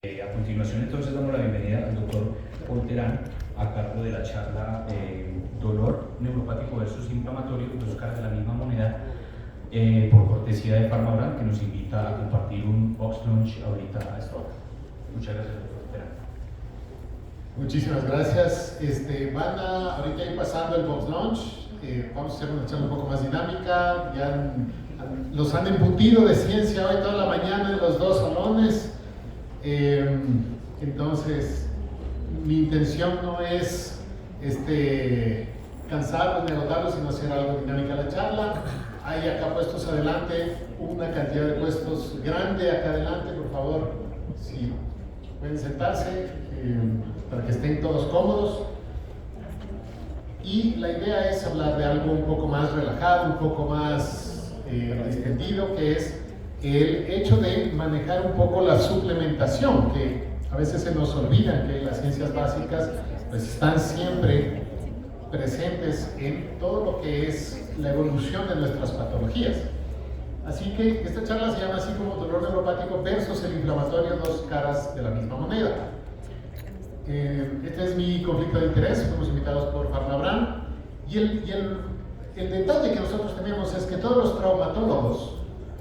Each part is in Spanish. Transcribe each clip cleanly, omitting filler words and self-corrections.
A continuación, entonces, damos la bienvenida al doctor Paul Terán, a cargo de la charla Dolor neuropático versus inflamatorio, dos caras de la misma moneda, por cortesía de PharmaBrand, que nos invita a compartir un box lunch ahorita a esta hora. Muchas gracias, doctor Terán. Muchísimas gracias. Van a ahorita ir pasando el box lunch. Vamos a hacer una charla un poco más dinámica. Los han embutido de ciencia hoy toda la mañana en los dos salones. Entonces, mi intención no es cansarlos ni agotarlos, sino hacer algo dinámica la charla. Hay acá puestos adelante una cantidad de puestos grande acá adelante, por favor, si pueden sentarse para que estén todos cómodos. Y la idea es hablar de algo un poco más relajado, un poco más distendido, que es el hecho de manejar un poco la suplementación, que a veces se nos olvida que las ciencias básicas pues están siempre presentes en todo lo que es la evolución de nuestras patologías. Así que esta charla se llama así como dolor neuropático versus el inflamatorio, dos caras de la misma moneda. Este es mi conflicto de interés, fuimos invitados por PharmaBrand, y el detalle que nosotros tenemos es que todos los traumatólogos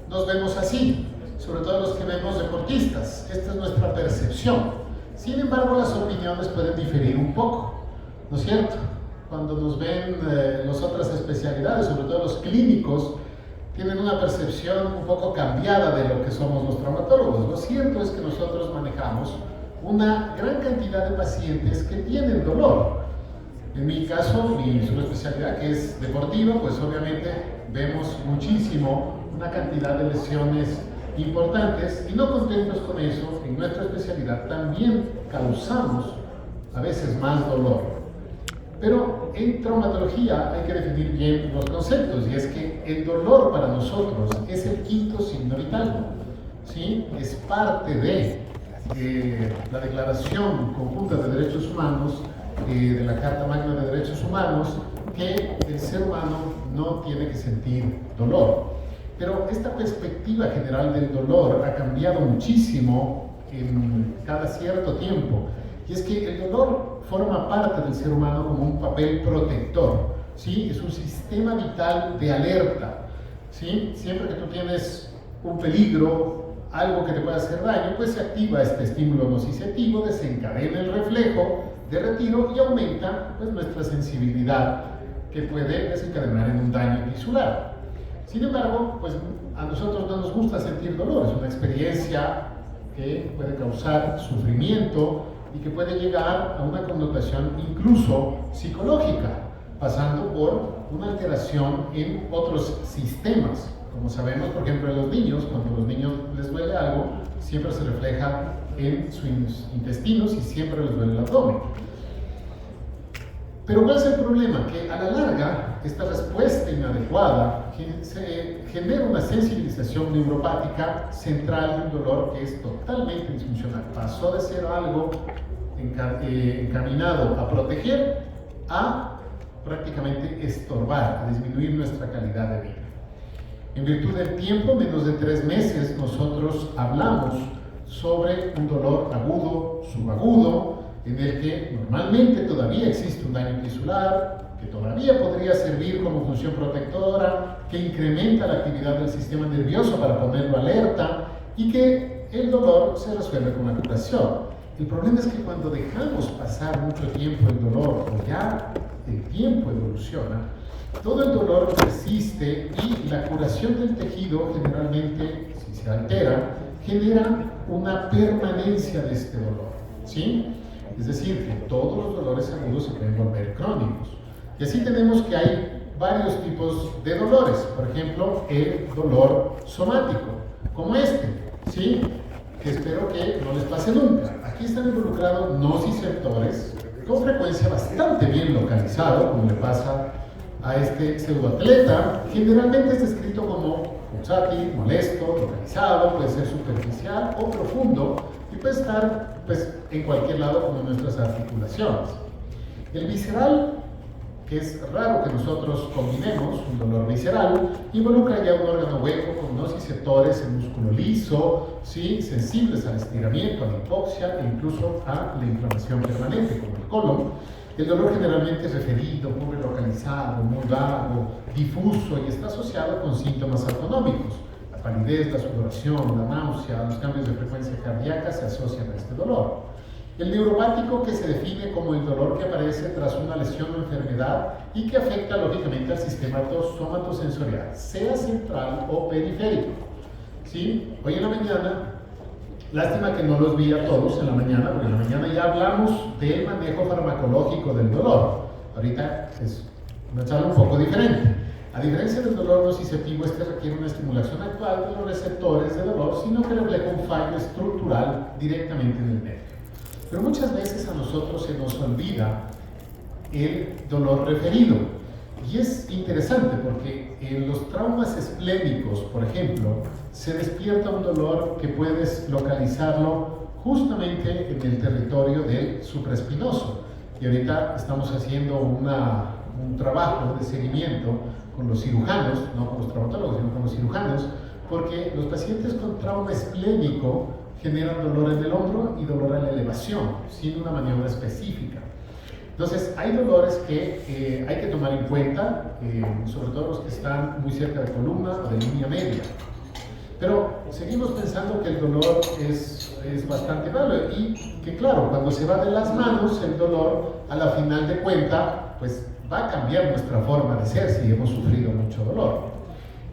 nos vemos así, sobre todo los que vemos deportistas. Esta es nuestra percepción. Sin embargo, las opiniones pueden diferir un poco, ¿no es cierto? Cuando nos ven las otras especialidades, sobre todo los clínicos, tienen una percepción un poco cambiada de lo que somos los traumatólogos. Lo cierto es que nosotros manejamos una gran cantidad de pacientes que tienen dolor. En mi caso, mi subespecialidad, que es deportiva, pues obviamente vemos muchísimo una cantidad de lesiones importantes, y no contentos con eso, en nuestra especialidad también causamos a veces más dolor. Pero en traumatología hay que definir bien los conceptos, y es que el dolor para nosotros es el quinto signo vital, ¿sí? Es parte de la Declaración Conjunta de Derechos Humanos, de la Carta Magna de Derechos Humanos, que el ser humano no tiene que sentir dolor. Pero esta perspectiva general del dolor ha cambiado muchísimo en cada cierto tiempo. Y es que el dolor forma parte del ser humano como un papel protector, ¿sí? Es un sistema vital de alerta, ¿sí? Siempre que tú tienes un peligro, algo que te pueda hacer daño, pues se activa este estímulo nociceptivo, desencadena el reflejo de retiro y aumenta pues nuestra sensibilidad, que puede desencadenar en un daño tisular. Sin embargo, pues a nosotros no nos gusta sentir dolor, es una experiencia que puede causar sufrimiento y que puede llegar a una connotación incluso psicológica, pasando por una alteración en otros sistemas. Como sabemos, por ejemplo, en los niños, cuando a los niños les duele algo, siempre se refleja en sus intestinos y siempre les duele el abdomen. Pero ¿cuál es el problema? Que a la larga, esta respuesta inadecuada genera una sensibilización neuropática central de un dolor que es totalmente disfuncional. Pasó de ser algo encaminado a proteger a prácticamente estorbar, a disminuir nuestra calidad de vida. En virtud del tiempo, menos de 3 meses, nosotros hablamos sobre un dolor agudo, subagudo, en el que normalmente todavía existe un daño tisular, que todavía podría servir como función protectora, que incrementa la actividad del sistema nervioso para ponerlo alerta, y que el dolor se resuelve con la curación. El problema es que cuando dejamos pasar mucho tiempo el dolor, o ya el tiempo evoluciona, todo el dolor persiste y la curación del tejido generalmente, si se altera, genera una permanencia de este dolor, ¿sí? Es decir, que todos los dolores agudos se pueden volver crónicos. Y así tenemos que hay varios tipos de dolores. Por ejemplo, el dolor somático, como este, ¿sí? Que espero que no les pase nunca. Aquí están involucrados nociceptores, con frecuencia bastante bien localizado, como le pasa a este pseudoatleta. Generalmente es descrito como pulsátil, molesto, localizado, puede ser superficial o profundo, y puede estar pues, en cualquier lado como en nuestras articulaciones. El visceral que es raro que nosotros combinemos, un dolor visceral, involucra ya un órgano hueco con nociceptores en músculo liso, ¿sí? Sensibles al estiramiento, a la hipoxia e incluso a la inflamación permanente, como el colon. El dolor generalmente es referido, muy localizado, muy vago, difuso y está asociado con síntomas autonómicos. La palidez, la sudoración, la náusea, los cambios de frecuencia cardíaca se asocian a este dolor. El neuropático, que se define como el dolor que aparece tras una lesión o enfermedad y que afecta lógicamente al sistema somatosensorial, sea central o periférico. ¿Sí? Hoy en la mañana, lástima que no los vi a todos en la mañana, porque en la mañana ya hablamos del manejo farmacológico del dolor. Ahorita es una charla un poco diferente. A diferencia del dolor nociceptivo, este requiere una estimulación actual de los receptores de dolor, sino que refleja un fallo estructural directamente en el nervio. Pero muchas veces a nosotros se nos olvida el dolor referido. Y es interesante porque en los traumas esplénicos, por ejemplo, se despierta un dolor que puedes localizarlo justamente en el territorio del supraespinoso. Y ahorita estamos haciendo un trabajo de seguimiento con los cirujanos, no con los traumatólogos, sino con los cirujanos, porque los pacientes con trauma esplénico generan dolor en el hombro y dolor en la elevación, sin una maniobra específica. Entonces, hay dolores que hay que tomar en cuenta, sobre todo los que están muy cerca de columna o de línea media. Pero seguimos pensando que el dolor es bastante malo y que, claro, cuando se va de las manos, el dolor, a la final de cuenta, pues va a cambiar nuestra forma de ser si hemos sufrido mucho dolor.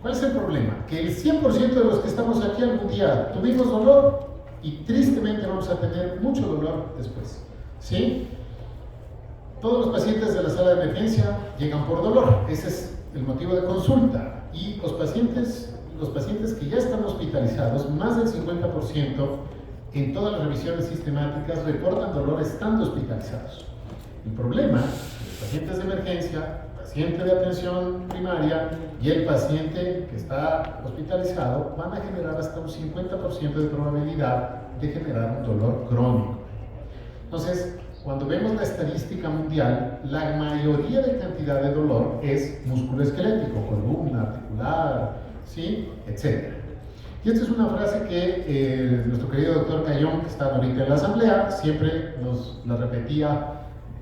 ¿Cuál es el problema? Que el 100% de los que estamos aquí algún día tuvimos dolor y tristemente vamos a tener mucho dolor después. ¿Sí? Todos los pacientes de la sala de emergencia llegan por dolor. Ese es el motivo de consulta. Y los pacientes que ya están hospitalizados, más del 50% en todas las revisiones sistemáticas reportan dolor estando hospitalizados. El problema, los pacientes de emergencia, el paciente de atención primaria y el paciente que está hospitalizado van a generar hasta un 50% de probabilidad de generar un dolor crónico. Entonces, cuando vemos la estadística mundial, la mayoría de cantidad de dolor es musculoesquelético, columna, articular, ¿sí? Etc. Y esta es una frase que nuestro querido doctor Cayón, que está ahorita en la asamblea, siempre nos la repetía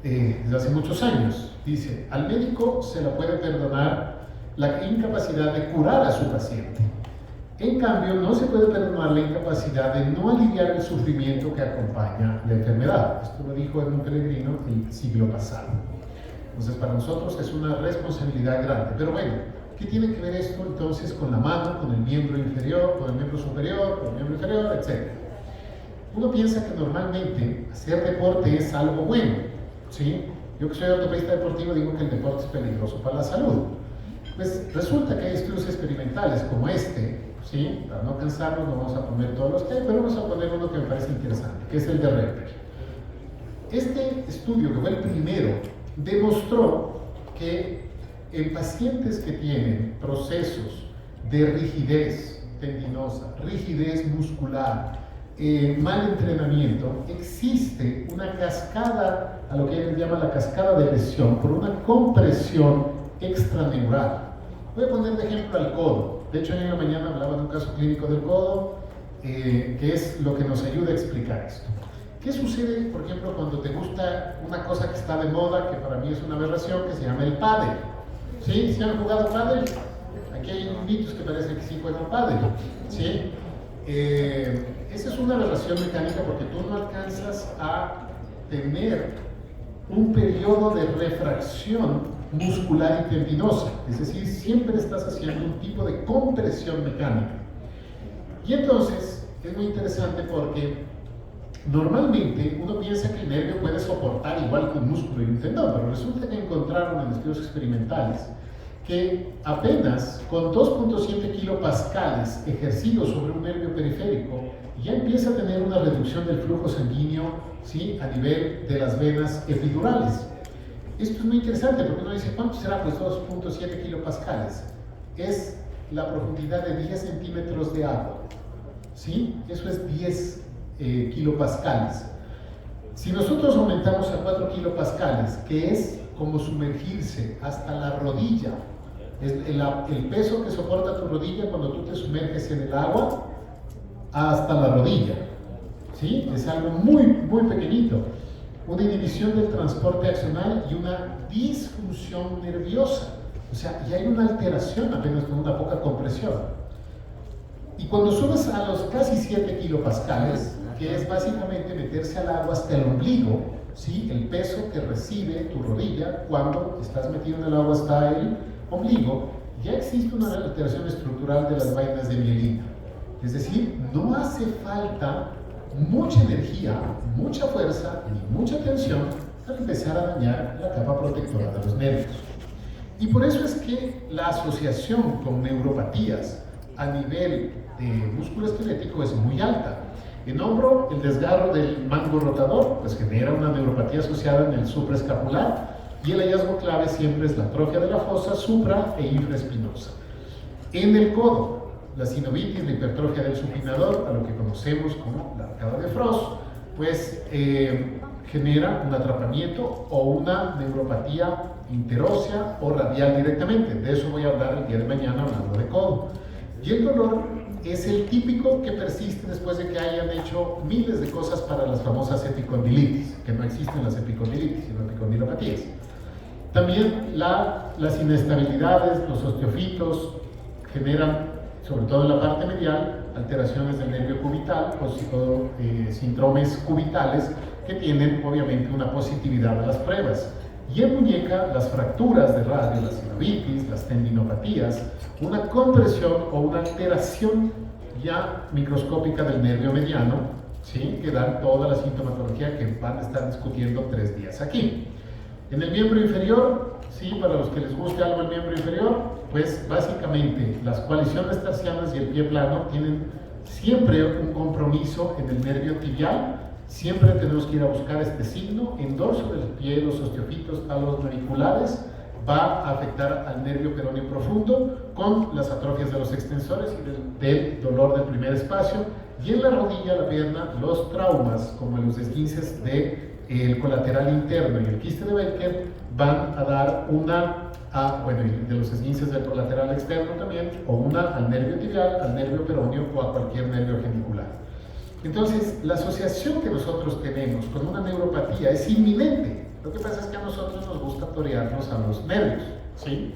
desde hace muchos años. Dice, al médico se le puede perdonar la incapacidad de curar a su paciente. En cambio, no se puede perdonar la incapacidad de no aliviar el sufrimiento que acompaña la enfermedad. Esto lo dijo Edmund Pellegrino el siglo pasado. Entonces, para nosotros es una responsabilidad grande. Pero bueno, ¿qué tiene que ver esto entonces con la mano, con el miembro inferior, con el miembro superior, con el miembro inferior, etc.? Uno piensa que normalmente hacer deporte es algo bueno, ¿sí? Yo que soy ortopedista deportivo digo que el deporte es peligroso para la salud. Pues resulta que hay estudios experimentales como este, ¿sí? Para no cansarnos no vamos a poner todos los que hay, pero vamos a poner uno que me parece interesante, que es el de Repper. Este estudio, que fue el primero, demostró que en pacientes que tienen procesos de rigidez tendinosa, rigidez muscular, mal entrenamiento, existe una cascada, a lo que ellos llaman la cascada de lesión, por una compresión extraneural. Voy a poner de ejemplo al codo. De hecho, en la mañana hablaba de un caso clínico del codo, que es lo que nos ayuda a explicar esto. ¿Qué sucede, por ejemplo, cuando te gusta una cosa que está de moda, que para mí es una aberración, que se llama el pádel? ¿Sí? ¿Sí han jugado pádel? Aquí hay individuos que parece que sí juegan pádel. ¿Sí? Esa es una aberración mecánica porque tú no alcanzas a tener un periodo de refracción muscular y tendinosa, es decir, siempre estás haciendo un tipo de compresión mecánica. Y entonces es muy interesante porque normalmente uno piensa que el nervio puede soportar igual que un músculo y un tendón, pero resulta que encontraron en estudios experimentales que apenas con 2.7 kilopascales ejercidos sobre un nervio periférico ya empieza a tener una reducción del flujo sanguíneo, ¿sí? A nivel de las venas epidurales. Esto es muy interesante porque uno dice, ¿cuánto será? Pues 2.7 kilopascales. Es la profundidad de 10 centímetros de agua, ¿sí? Eso es 10 kilopascales. Si nosotros aumentamos a 4 kilopascales, que es como sumergirse hasta la rodilla. Es el peso que soporta tu rodilla cuando tú te sumerges en el agua hasta la rodilla. ¿Sí? Es algo muy, muy pequeñito. Una inhibición del transporte axonal y una disfunción nerviosa. O sea, y hay una alteración apenas con una poca compresión. Y cuando subes a los casi 7 kilopascales, que es básicamente meterse al agua hasta el ombligo, ¿sí? El peso que recibe tu rodilla cuando estás metido en el agua hasta el ombligo, ya existe una alteración estructural de las vainas de mielina. Es decir, no hace falta mucha energía, mucha fuerza ni mucha tensión para empezar a dañar la capa protectora de los nervios. Y por eso es que la asociación con neuropatías a nivel de músculo esquelético es muy alta. En hombro, el desgarro del mango rotador pues genera una neuropatía asociada en el supraescapular, y el hallazgo clave siempre es la atrofia de la fosa supra e infraespinosa. En el codo, la sinovitis, la hipertrofia del supinador, a lo que conocemos como la arcada de Frost, pues genera un atrapamiento o una neuropatía interósea o radial directamente. De eso voy a hablar el día de mañana hablando de codo. Y el dolor es el típico que persiste después de que hayan hecho miles de cosas para las famosas epicondilitis, que no existen las epicondilitis, sino epicondilopatías. También las inestabilidades, los osteofitos generan, sobre todo en la parte medial, alteraciones del nervio cubital o síndromes cubitales que tienen obviamente una positividad a las pruebas. Y en muñeca, las fracturas de radio, las sinovitis, las tendinopatías, una compresión o una alteración ya microscópica del nervio mediano, ¿sí? Que dan toda la sintomatología que van a estar discutiendo 3 días aquí. En el miembro inferior, sí, para los que les guste algo el miembro inferior, pues básicamente las coaliciones tarsianas y el pie plano tienen siempre un compromiso en el nervio tibial. Siempre tenemos que ir a buscar este signo en dorso del pie, los osteofitos, talos naviculares. Va a afectar al nervio peroneo profundo con las atrofias de los extensores y del dolor del primer espacio. Y en la rodilla, la pierna, los traumas como los esguinces del colateral interno y el quiste de Becker van a dar y de los esguinces del colateral externo también, o una al nervio tibial, al nervio peroneo o a cualquier nervio genicular. Entonces, la asociación que nosotros tenemos con una neuropatía es inminente. Lo que pasa es que a nosotros nos gusta torearnos a los nervios, ¿sí?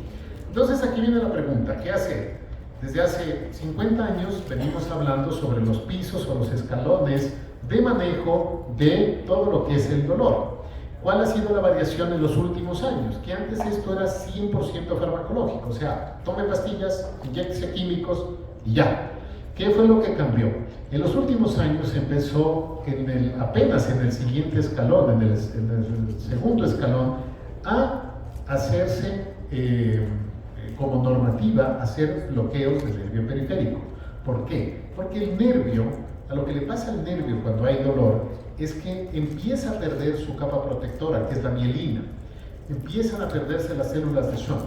Entonces, aquí viene la pregunta, ¿qué hacer? Desde hace 50 años venimos hablando sobre los pisos o los escalones de manejo de todo lo que es el dolor. ¿Cuál ha sido la variación en los últimos años? Que antes esto era 100% farmacológico, o sea, tome pastillas, inyéctese químicos y ya. ¿Qué fue lo que cambió? En los últimos años empezó apenas en el siguiente escalón, en el segundo escalón, a hacerse como normativa hacer bloqueos del nervio periférico. ¿Por qué? Porque el nervio, a lo que le pasa al nervio cuando hay dolor, es que empieza a perder su capa protectora, que es la mielina. Empiezan a perderse las células de Schwann.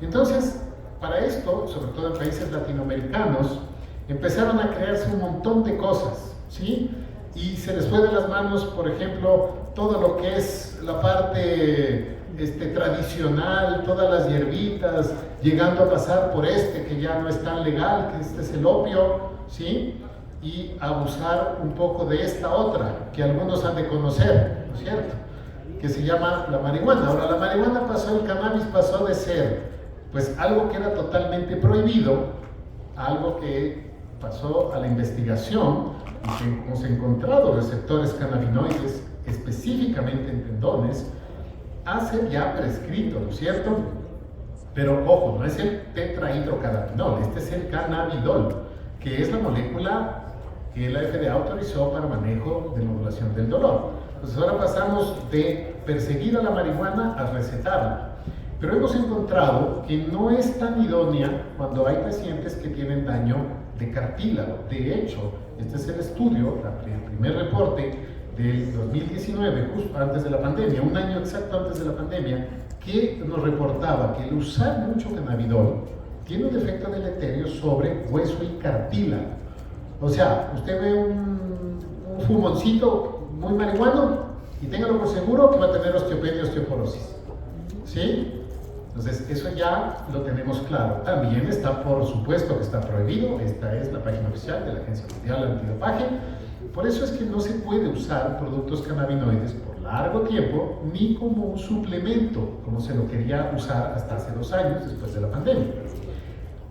Entonces, para esto, sobre todo en países latinoamericanos, empezaron a crearse un montón de cosas, ¿sí? Y se les fue de las manos, por ejemplo, todo lo que es la parte tradicional, todas las hierbitas, llegando a pasar por que ya no es tan legal, que este es el opio, ¿sí? Y abusar un poco de esta otra, que algunos han de conocer, ¿no es cierto? Que se llama la marihuana. Ahora, la marihuana el cannabis pasó de ser, pues, algo que era totalmente prohibido, a algo que pasó a la investigación y que hemos encontrado receptores cannabinoides, específicamente en tendones, a ser ya prescrito, ¿no es cierto? Pero ojo, no es el tetrahidrocannabinol, este es el cannabidol, que es la molécula que la FDA autorizó para manejo de modulación del dolor. Entonces ahora pasamos de perseguir a la marihuana a recetarla. Pero hemos encontrado que no es tan idónea cuando hay pacientes que tienen daño de cartílago. De hecho, este es el estudio, el primer reporte del 2019, justo antes de la pandemia, un año exacto antes de la pandemia, que nos reportaba que el usar mucho cannabidol tiene un efecto deleterio sobre hueso y cartílago. O sea, usted ve un fumoncito muy marihuano y téngalo por seguro que va a tener osteopenia y osteoporosis. ¿sí? Entonces, eso ya lo tenemos claro. También está, por supuesto, que está prohibido. Esta es la página oficial de la Agencia Mundial Antidopaje. Por eso es que no se puede usar productos cannabinoides por largo tiempo, ni como un suplemento, como se lo quería usar hasta hace 2 años, después de la pandemia.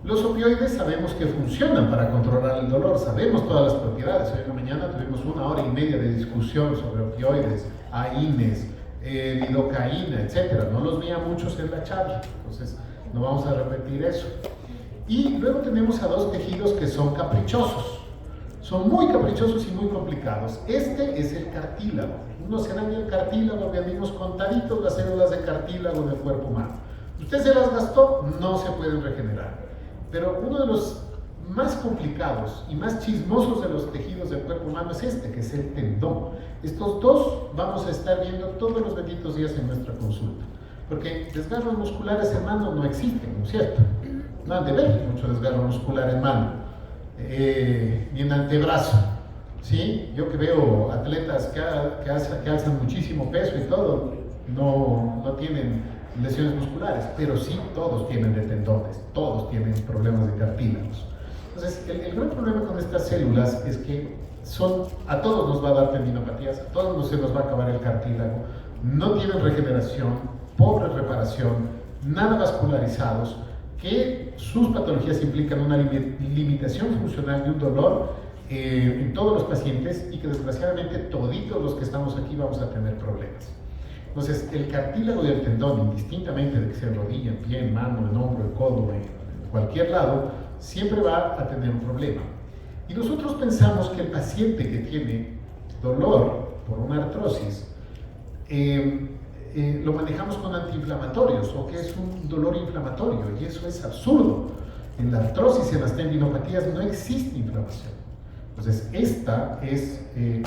Los opioides sabemos que funcionan para controlar el dolor, sabemos todas las propiedades. Hoy en la mañana tuvimos 1 hora y media de discusión sobre opioides, AINES, lidocaína, etc. No los veía muchos en la charla, entonces no vamos a repetir eso. Y luego tenemos a 2 tejidos que son caprichosos. Son muy caprichosos y muy complicados. Este es el cartílago. Uno se daña el cartílago, veamos contaditos las células de cartílago del cuerpo humano. Usted se las gastó, no se pueden regenerar. Pero uno de los más complicados y más chismosos de los tejidos del cuerpo humano es este, que es el tendón. Estos 2 vamos a estar viendo todos los benditos días en nuestra consulta. Porque desgarros musculares en mano no existen, ¿no es cierto? No han de ver mucho desgarro muscular en mano, ni en antebrazo. ¿Sí? Yo que veo atletas que alzan muchísimo peso y todo, no tienen lesiones musculares, pero sí todos tienen de tendones, todos tienen problemas de cartílagos. Entonces, el gran problema con estas células es que a todos nos va a dar tendinopatías, a todos se nos va a acabar el cartílago, no tienen regeneración, pobre reparación, nada vascularizados, que sus patologías implican una limitación funcional y un dolor en todos los pacientes, y que desgraciadamente toditos los que estamos aquí vamos a tener problemas. Entonces, el cartílago y el tendón, indistintamente de que sea en rodilla, en pie, en mano, en hombro, en codo, en cualquier lado, siempre va a tener un problema. Y nosotros pensamos que el paciente que tiene dolor por una artrosis, lo manejamos con antiinflamatorios, o que es un dolor inflamatorio, y eso es absurdo. En la artrosis y en las tendinopatías no existe inflamación. Entonces, esta es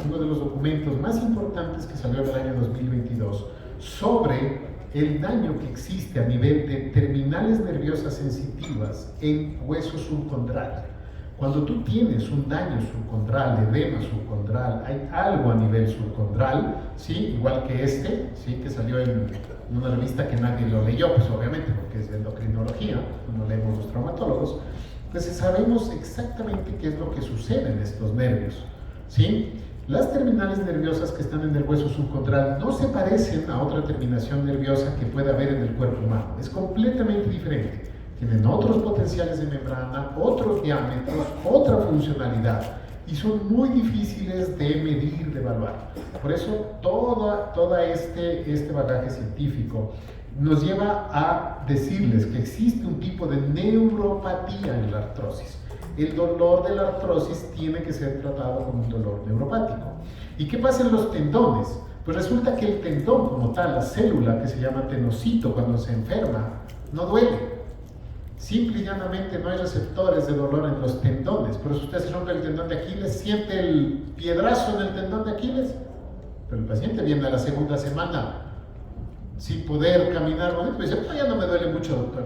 uno de los documentos más importantes que salió en el año 2022 sobre el daño que existe a nivel de terminales nerviosas sensitivas en hueso subcondral. Cuando tú tienes un daño subcondral, edema subcondral, hay algo a nivel subcondral, ¿sí? Igual que este, ¿sí? Que salió en una revista que nadie lo leyó, pues obviamente, porque es de endocrinología, no leemos los traumatólogos. Entonces sabemos exactamente qué es lo que sucede en estos nervios, ¿sí? Las terminales nerviosas que están en el hueso subcondral no se parecen a otra terminación nerviosa que pueda haber en el cuerpo humano, es completamente diferente. Tienen otros potenciales de membrana, otros diámetros, otra funcionalidad, y son muy difíciles de medir, de evaluar. Por eso todo este bagaje científico nos lleva a decirles que existe un tipo de neuropatía en la artrosis. El dolor de la artrosis tiene que ser tratado como un dolor neuropático. ¿Y qué pasa en los tendones? Pues resulta que el tendón como tal, la célula que se llama tenocito cuando se enferma, no duele. Simple y llanamente no hay receptores de dolor en los tendones. Por eso usted se rompe el tendón de Aquiles, siente el piedrazo en el tendón de Aquiles, pero el paciente viene a la segunda semana sin poder caminar, y dice, no, ya no me duele mucho, doctor.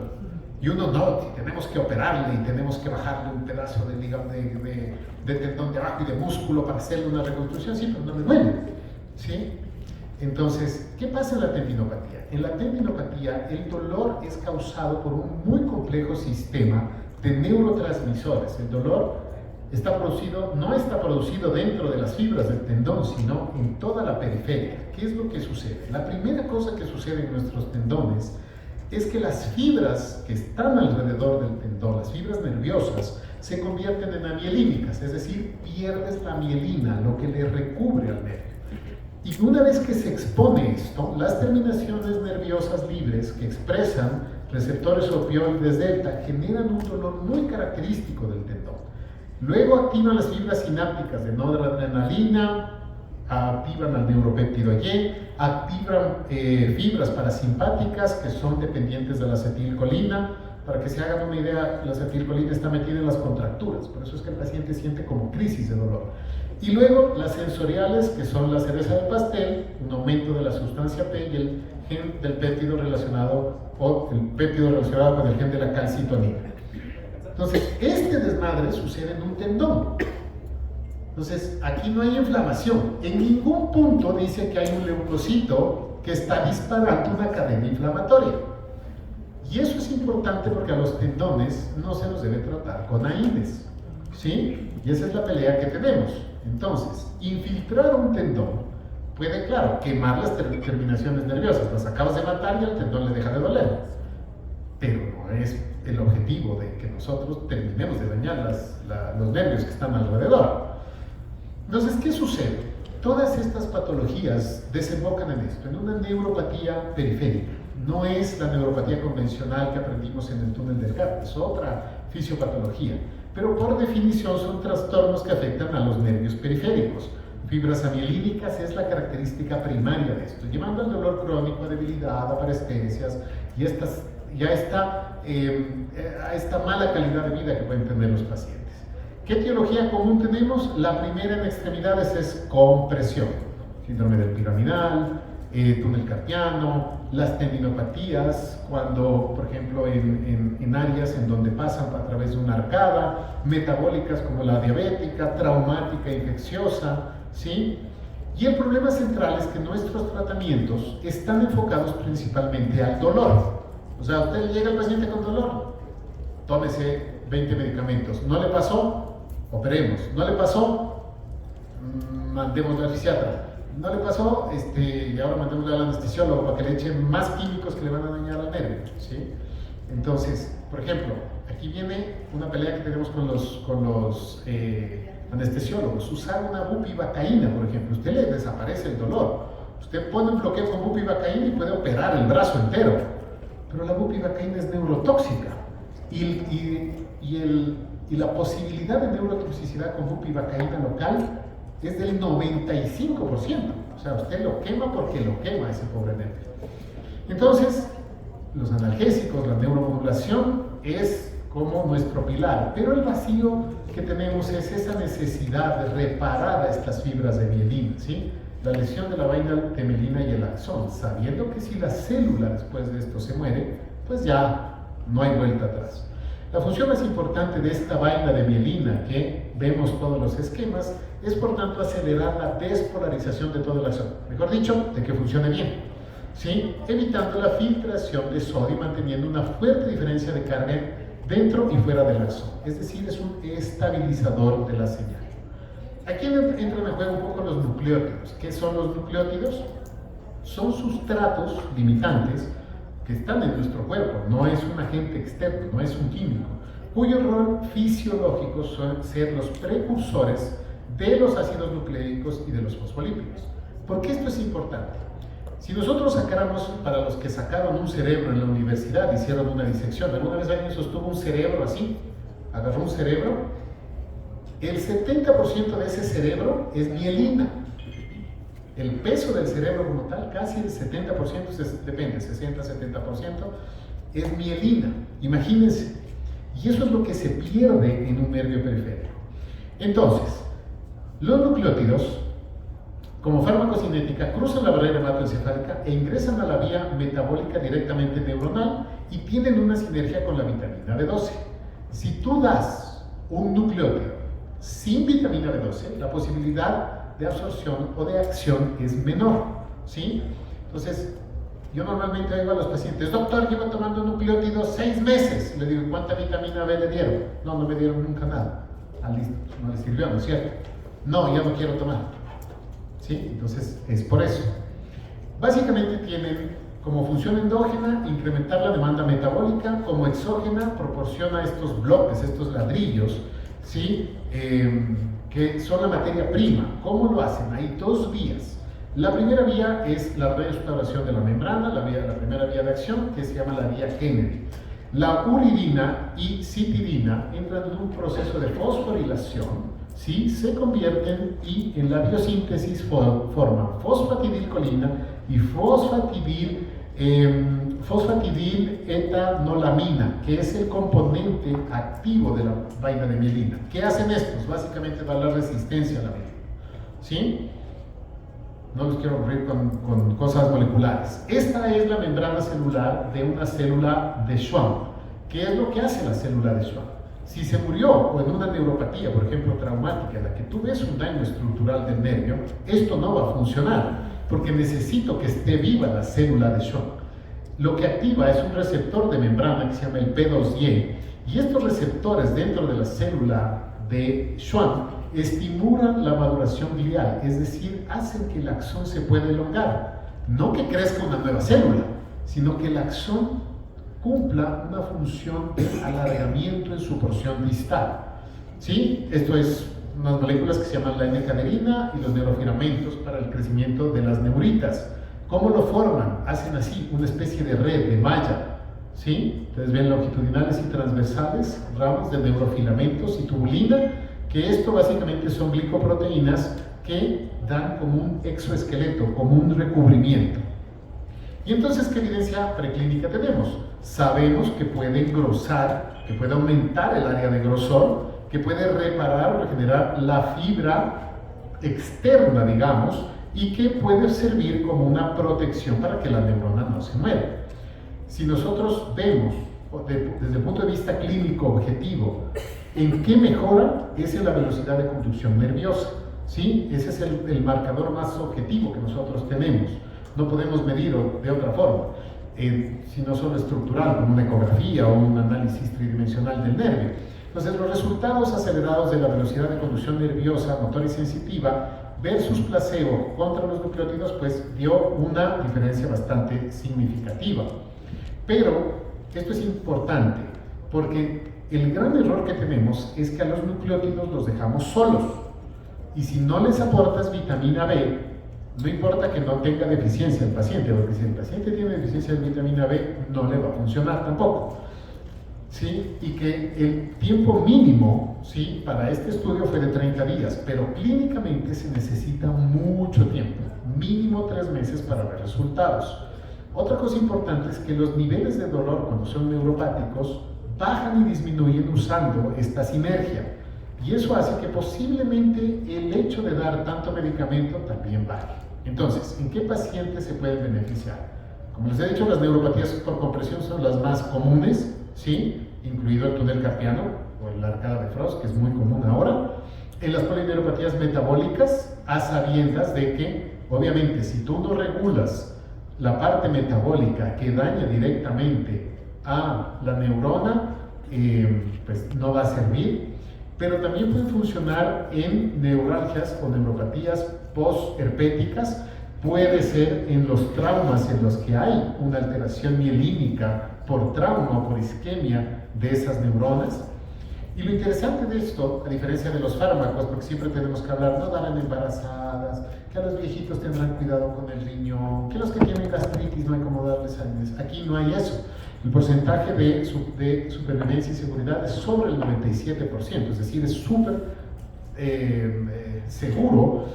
Y uno no, tenemos que operarle y tenemos que bajarle un pedazo de tendón de abajo y de músculo para hacerle una reconstrucción, sí, pero no me duele, ¿sí? Entonces, ¿qué pasa en la tendinopatía? En la tendinopatía el dolor es causado por un muy complejo sistema de neurotransmisores. El dolor no está producido dentro de las fibras del tendón, sino en toda la periferia. ¿Qué es lo que sucede? La primera cosa que sucede en nuestros tendones es que las fibras que están alrededor del tendón, las fibras nerviosas, se convierten en amielínicas, es decir, pierdes la mielina, lo que le recubre al nervio. Y una vez que se expone esto, las terminaciones nerviosas libres que expresan receptores opioides delta generan un dolor muy característico del tendón. Luego activan las fibras sinápticas de noradrenalina, activan al neuropéptido Y, activan fibras parasimpáticas que son dependientes de la acetilcolina. Para que se hagan una idea, la acetilcolina está metida en las contracturas, por eso es que el paciente siente como crisis de dolor. Y luego las sensoriales, que son la cereza del pastel, un aumento de la sustancia P y el gen del péptido relacionado, o el péptido relacionado con el gen de la calcitonina. Entonces, este desmadre sucede en un tendón. Entonces, aquí no hay inflamación. En ningún punto dice que hay un leucocito que está disparando una cadena inflamatoria. Y eso es importante porque a los tendones no se los debe tratar con AINES, ¿sí? Y esa es la pelea que tenemos. Entonces, infiltrar un tendón puede, claro, quemar las terminaciones nerviosas, las acabas de matar y el tendón le deja de doler. Pero no es el objetivo de que nosotros terminemos de dañar los nervios que están alrededor. Entonces, ¿qué sucede? Todas estas patologías desembocan en esto, en una neuropatía periférica. No es la neuropatía convencional que aprendimos en el túnel del carpo, es otra fisiopatología. Pero por definición son trastornos que afectan a los nervios periféricos. Fibras amielídicas es la característica primaria de esto, llevando al dolor crónico, a debilidad, a parestesias y a esta mala calidad de vida que pueden tener los pacientes. ¿Qué etiología común tenemos? La primera en extremidades es compresión, síndrome del piramidal, túnel carpiano, las tendinopatías, cuando, por ejemplo, en áreas en donde pasan a través de una arcada, metabólicas como la diabética, traumática, infecciosa, ¿sí? Y el problema central es que nuestros tratamientos están enfocados principalmente al dolor. O sea, usted llega al paciente con dolor, tómese 20 medicamentos. ¿No le pasó? Operemos. ¿No le pasó? Mandémosle al fisiatra. ¿No le pasó? Y ahora mandémosle al anestesiólogo para que le echen más químicos que le van a dañar al nervio, ¿sí? Entonces, por ejemplo, aquí viene una pelea que tenemos con los anestesiólogos. Usar una bupivacaína, por ejemplo, usted le desaparece el dolor. Usted pone un bloqueo con bupivacaína y puede operar el brazo entero. Pero la bupivacaína es neurotóxica y la posibilidad de neurotoxicidad con bupivacaína local es del 95%. O sea, usted lo quema porque lo quema ese pobre nervio. Entonces, los analgésicos, la neuromodulación es como nuestro pilar, pero el vacío que tenemos es esa necesidad de reparar a estas fibras de mielina, ¿sí? La lesión de la vaina de mielina y el axón, sabiendo que si la célula después de esto se muere, pues ya no hay vuelta atrás. La función más importante de esta vaina de mielina, que vemos todos los esquemas, es por tanto acelerar la despolarización de todo el axón. Mejor dicho, de que funcione bien, ¿sí? Evitando la filtración de sodio y manteniendo una fuerte diferencia de carga dentro y fuera del axón. Es decir, es un estabilizador de la señal. Aquí entran en juego un poco los nucleótidos. ¿Qué son los nucleótidos? Son sustratos limitantes que están en nuestro cuerpo, no es un agente externo, no es un químico, cuyo rol fisiológico son ser los precursores de los ácidos nucleicos y de los fosfolípidos. ¿Por qué esto es importante? Si nosotros sacáramos, para los que sacaron un cerebro en la universidad, hicieron una disección, ¿alguna vez alguien sostuvo un cerebro así? Agarró un cerebro, el 70% de ese cerebro es mielina. El peso del cerebro como tal, casi el 70%, depende, 60-70%, es mielina. Imagínense. Y eso es lo que se pierde en un nervio periférico. Entonces, los nucleótidos, como farmacocinética, cruzan la barrera hematoencefálica e ingresan a la vía metabólica directamente neuronal y tienen una sinergia con la vitamina B12. Si tú das un nucleótido sin vitamina B12, la posibilidad de absorción o de acción es menor, ¿sí? Entonces, yo normalmente digo a los pacientes, doctor, llevo tomando nucleótidos 6 meses. Le digo, ¿cuánta vitamina B le dieron? No, no me dieron nunca nada. Ah, listo, no le sirvió, ¿no es cierto? No, ya no quiero tomar. ¿Sí? Entonces, es por eso. Básicamente tienen como función endógena incrementar la demanda metabólica, como exógena proporciona estos bloques, estos ladrillos, ¿sí? Que son la materia prima. ¿Cómo lo hacen? Hay 2 vías. La primera vía es la restauración de la membrana, la primera vía de acción, que se llama la vía Kennedy. La uridina y citidina entran en un proceso de fosforilación, ¿sí? Se convierten y en la biosíntesis forman fosfatidilcolina y fosfatidil-etanolamina, que es el componente activo de la vaina de mielina. ¿Qué hacen estos? Básicamente dar la resistencia a la mielina, ¿sí? No los quiero aburrir con cosas moleculares. Esta es la membrana celular de una célula de Schwann. ¿Qué es lo que hace la célula de Schwann? Si se murió o en una neuropatía, por ejemplo, traumática, en la que tú ves un daño estructural del nervio, esto no va a funcionar. porque necesito que esté viva la célula de Schwann. Lo que activa es un receptor de membrana que se llama el P2Y, y estos receptores dentro de la célula de Schwann estimulan la maduración glial, es decir, hacen que el axón se pueda elongar. No que crezca una nueva célula, sino que el axón cumpla una función de alargamiento en su porción distal. ¿Sí? Esto es unas moléculas que se llaman la N-caderina y los neurofilamentos para el crecimiento de las neuritas. ¿Cómo lo forman? Hacen así, una especie de red, de malla. ¿Sí? Entonces ven longitudinales y transversales, ramas de neurofilamentos y tubulina, que esto básicamente son glicoproteínas que dan como un exoesqueleto, como un recubrimiento. Y entonces, ¿qué evidencia preclínica tenemos? Sabemos que puede engrosar, que puede aumentar el área de grosor, que puede reparar o regenerar la fibra externa, digamos, y que puede servir como una protección para que la neurona no se muera. Si nosotros vemos desde el punto de vista clínico objetivo en qué mejora, es en la velocidad de conducción nerviosa. ¿Sí? Ese es el marcador más objetivo que nosotros tenemos. No podemos medirlo de otra forma, sino solo estructural, como una ecografía o un análisis tridimensional del nervio. Entonces, los resultados acelerados de la velocidad de conducción nerviosa, motora y sensitiva versus placebo contra los nucleótidos, pues dio una diferencia bastante significativa. Pero esto es importante porque el gran error que tenemos es que a los nucleótidos los dejamos solos. Y si no les aportas vitamina B, no importa que no tenga deficiencia el paciente, porque si el paciente tiene deficiencia de vitamina B, no le va a funcionar tampoco. ¿Sí? Y que el tiempo mínimo, ¿sí?, para este estudio fue de 30 días, pero clínicamente se necesita mucho tiempo, mínimo 3 meses para ver resultados. Otra cosa importante es que los niveles de dolor cuando son neuropáticos bajan y disminuyen usando esta sinergia. Y eso hace que posiblemente el hecho de dar tanto medicamento también baje. Entonces, ¿en qué pacientes se pueden beneficiar? Como les he dicho, las neuropatías por compresión son las más comunes, ¿sí?, incluido el túnel carpiano o la arcada de Frost, que es muy común ahora. En las polineuropatías metabólicas, a sabiendas de que, obviamente, si tú no regulas la parte metabólica que daña directamente a la neurona, pues no va a servir. Pero también pueden funcionar en neuralgias o neuropatías postherpéticas. Puede ser en los traumas en los que hay una alteración mielínica por trauma o por isquemia de esas neuronas. Y lo interesante de esto, a diferencia de los fármacos, porque siempre tenemos que hablar, no darán embarazadas, que a los viejitos tendrán cuidado con el riñón, que los que tienen gastritis no hay como darles aines. Aquí no hay eso. El porcentaje de supervivencia y seguridad es sobre el 97%, es decir, es súper seguro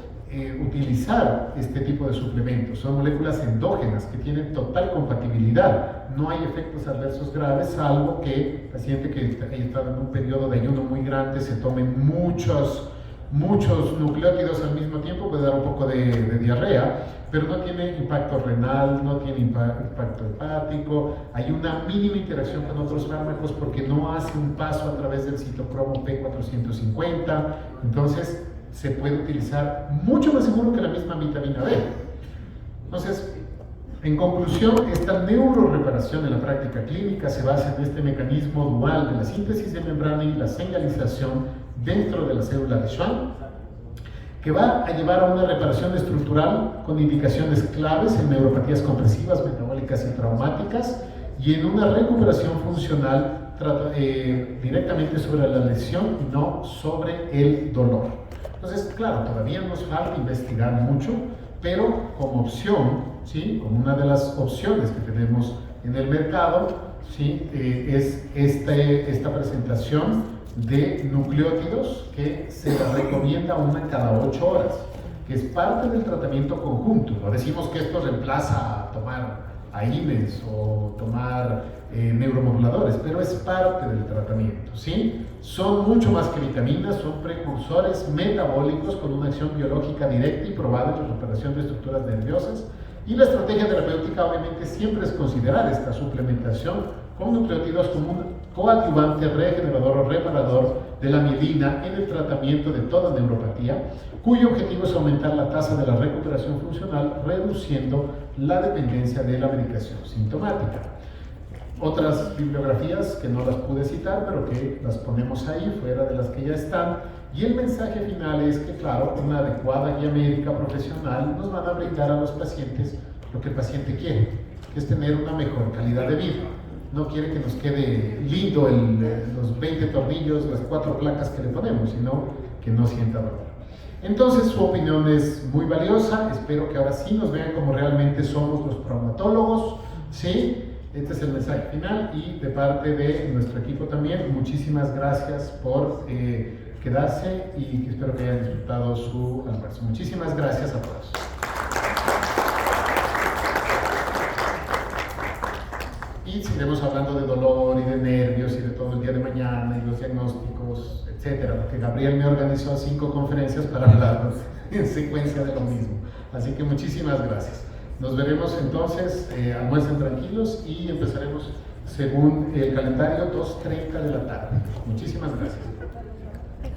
utilizar este tipo de suplementos. Son moléculas endógenas que tienen total compatibilidad. No hay efectos adversos graves, salvo que el paciente que está en un periodo de ayuno muy grande se tome muchos nucleótidos al mismo tiempo, puede dar un poco de diarrea, pero no tiene impacto renal, no tiene impacto hepático. Hay una mínima interacción con otros fármacos porque no hace un paso a través del citocromo P450, entonces se puede utilizar mucho más seguro que la misma vitamina B. Entonces, en conclusión, esta neuroreparación en la práctica clínica se basa en este mecanismo dual de la síntesis de membrana y la señalización dentro de la célula de Schwann, que va a llevar a una reparación estructural con indicaciones claves en neuropatías compresivas, metabólicas y traumáticas, y en una recuperación funcional directamente sobre la lesión y no sobre el dolor. Entonces, claro, todavía nos falta investigar mucho, pero como opción, ¿sí?, como una de las opciones que tenemos en el mercado, ¿sí?, es esta presentación de nucleótidos que se la recomienda una cada 8 horas, que es parte del tratamiento conjunto. No decimos que esto reemplaza a tomar AINES o tomar neuromoduladores, pero es parte del tratamiento, ¿sí? Son mucho más que vitaminas, son precursores metabólicos con una acción biológica directa y probada en la reparación de estructuras nerviosas. Y la estrategia terapéutica obviamente siempre es considerar esta suplementación con nucleótidos como un coadyuvante regenerador o reparador de la mielina en el tratamiento de toda neuropatía, cuyo objetivo es aumentar la tasa de la recuperación funcional, reduciendo la dependencia de la medicación sintomática. Otras bibliografías que no las pude citar, pero que las ponemos ahí, fuera de las que ya están. Y el mensaje final es que, claro, una adecuada guía médica profesional nos van a brindar a los pacientes lo que el paciente quiere, que es tener una mejor calidad de vida. No quiere que nos quede lindo los 20 tornillos, las 4 placas que le ponemos, sino que no sienta dolor. Entonces su opinión es muy valiosa, espero que ahora sí nos vean como realmente somos los traumatólogos, ¿sí? Este es el mensaje final y de parte de nuestro equipo también, muchísimas gracias por quedarse y espero que hayan disfrutado su almuerzo. Muchísimas gracias a todos. Y seguiremos hablando de dolor y de nervios y de todo el día de mañana y los diagnósticos, etcétera, porque Gabriel me organizó 5 conferencias para hablar en secuencia de lo mismo. Así que muchísimas gracias. Nos veremos entonces, almuercen tranquilos y empezaremos según el calendario 2:30 de la tarde. Muchísimas gracias.